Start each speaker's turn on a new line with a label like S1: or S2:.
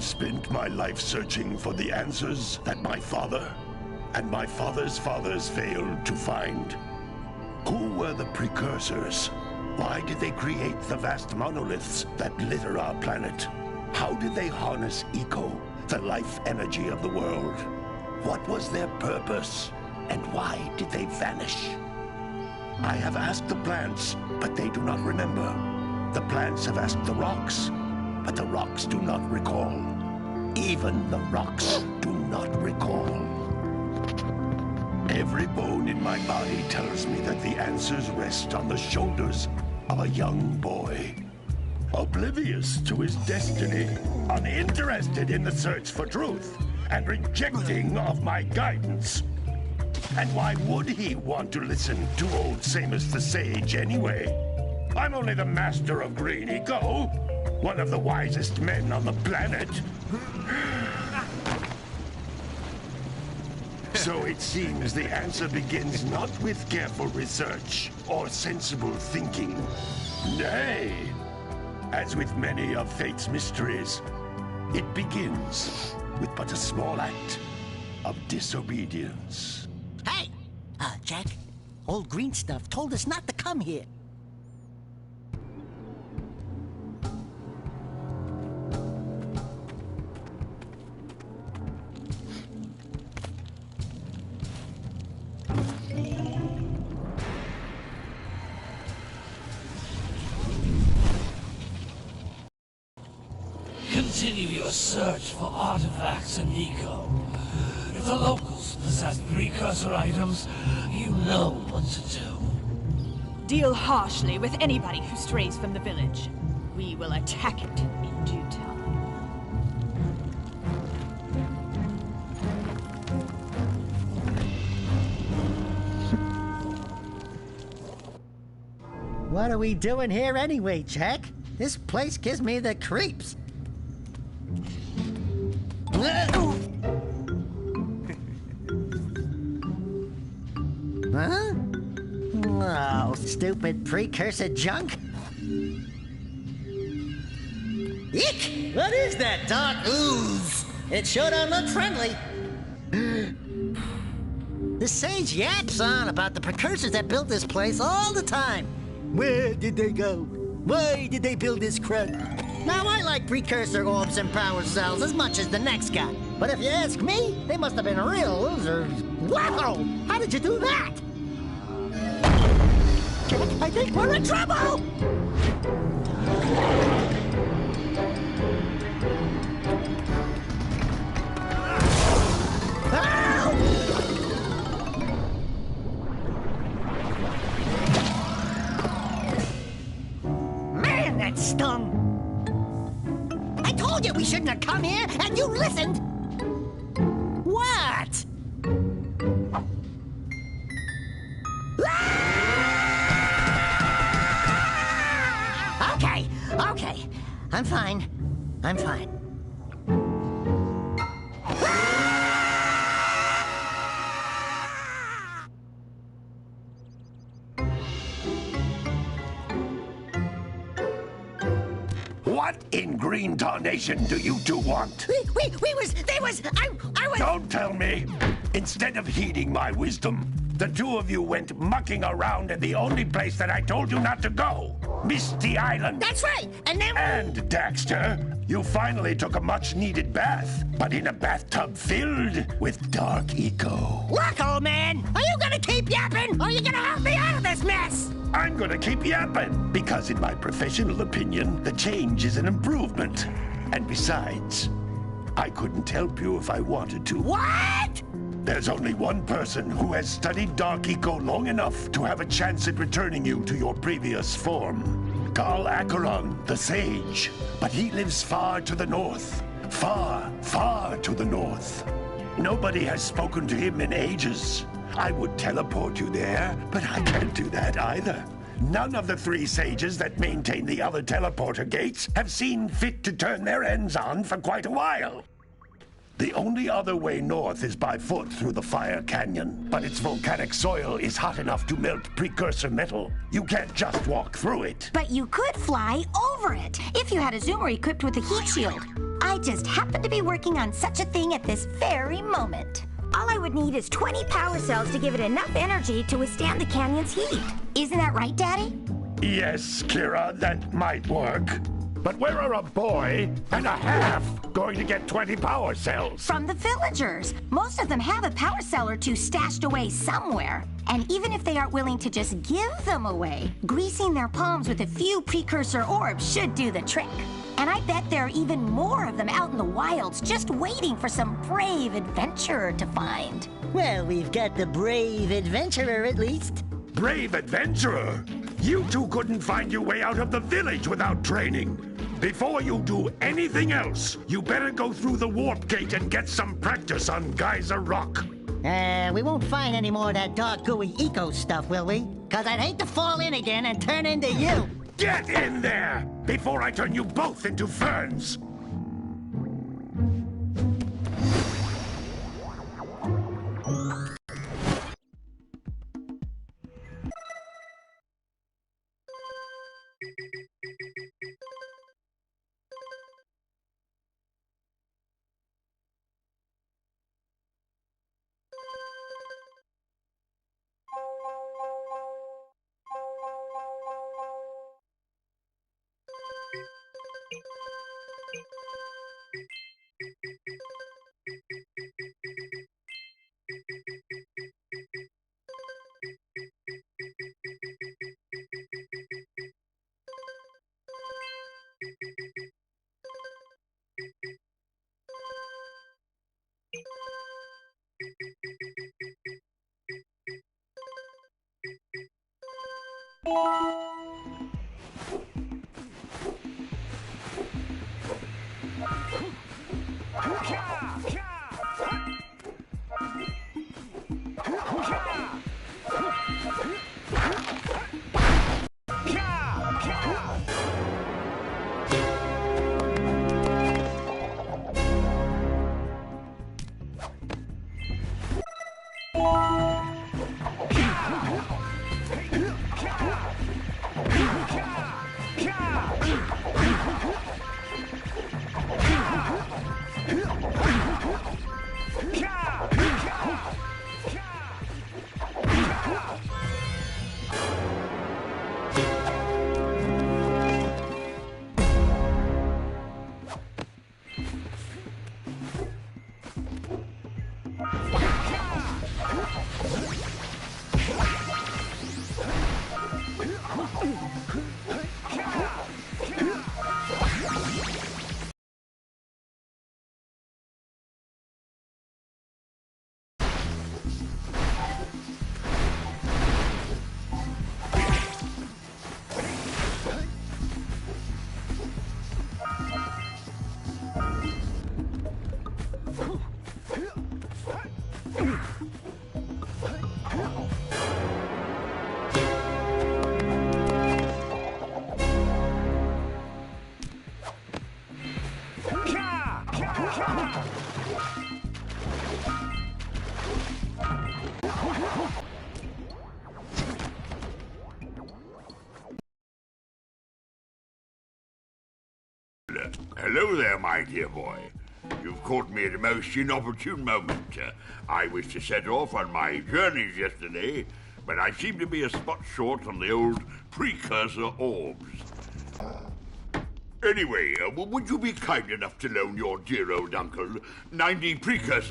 S1: have spent my life searching for the answers that my father and my father's fathers failed to find. Who were the precursors? Why did they create the vast monoliths that litter our planet? How did they harness eco, the life energy of the world? What was their purpose? And why did they vanish? I have asked the plants, but they do not remember. The plants have asked the rocks, but the rocks do not recall. Even the rocks do not recall. Every bone in my body tells me that the answers rest on the shoulders of a young boy. Oblivious to his destiny, uninterested in the search for truth, and rejecting of my guidance. And why would he want to listen to old Samus the Sage anyway? I'm only the master of green eco, one of the wisest men on the planet. So it seems the answer begins not with careful research or sensible thinking. Nay, as with many of fate's mysteries, it begins with but a small act of disobedience.
S2: Hey! Jack, old green stuff told us not to come here.
S3: Continue your search for artifacts and eco. If the locals possess precursor items, you know what to do.
S4: Deal harshly with anybody who strays from the village. We will attack it in due time.
S2: What are we doing here anyway, Jack? This place gives me the creeps. Huh? Oh, stupid precursor junk. Eek! What is that dark ooze? It sure don't look friendly. The sage yaps on about the precursors that built this place all the time. Where did they go? Why did they build this crud? Now, I like precursor orbs and power cells as much as the next guy. But if you ask me, they must have been real losers. Wow! How did you do that? I think we're in trouble! Man, that stung! I told you we shouldn't have come here, and you listened! What? Okay. I'm fine.
S1: What in green tarnation do you two want?
S2: I was...
S1: Don't tell me! Instead of heeding my wisdom, the two of you went mucking around in the only place that I told you not to go. Misty Island.
S2: That's right, and then...
S1: And, Daxter, you finally took a much-needed bath, but in a bathtub filled with dark eco.
S2: Look, old man, are you gonna keep yapping, or are you gonna help me out of this mess?
S1: I'm gonna keep yapping, because in my professional opinion, the change is an improvement. And besides, I couldn't help you if I wanted to.
S2: What?
S1: There's only one person who has studied Dark Eco long enough to have a chance at returning you to your previous form. Carl Acheron, the Sage. But he lives far to the north. Far, far to the north. Nobody has spoken to him in ages. I would teleport you there, but I can't do that either. None of the three sages that maintain the other teleporter gates have seen fit to turn their ends on for quite a while. The only other way north is by foot through the Fire Canyon, but its volcanic soil is hot enough to melt precursor metal. You can't just walk through it.
S5: But you could fly over it if you had a zoomer equipped with a heat shield. I just happen to be working on such a thing at this very moment. All I would need is 20 power cells to give it enough energy to withstand the canyon's heat. Isn't that right, Daddy?
S1: Yes, Kira, that might work. But where are a boy and a half going to get 20 power cells?
S5: From the villagers. Most of them have a power cell or two stashed away somewhere. And even if they aren't willing to just give them away, greasing their palms with a few precursor orbs should do the trick. And I bet there are even more of them out in the wilds just waiting for some brave adventurer to find.
S2: Well, we've got the brave adventurer at least.
S1: Brave adventurer? You two couldn't find your way out of the village without training. Before you do anything else, you better go through the warp gate and get some practice on Geyser Rock.
S2: We won't find any more of that dark gooey eco stuff, will we? 'Cause I'd hate to fall in again and turn into you.
S1: Get in there before I turn you both into ferns.
S6: Hello there, my dear boy. You've caught me at a most inopportune moment. I was to set off on my journeys yesterday, but I seem to be a spot short on the old precursor orbs. Anyway, would you be kind enough to loan your dear old uncle 90 precursor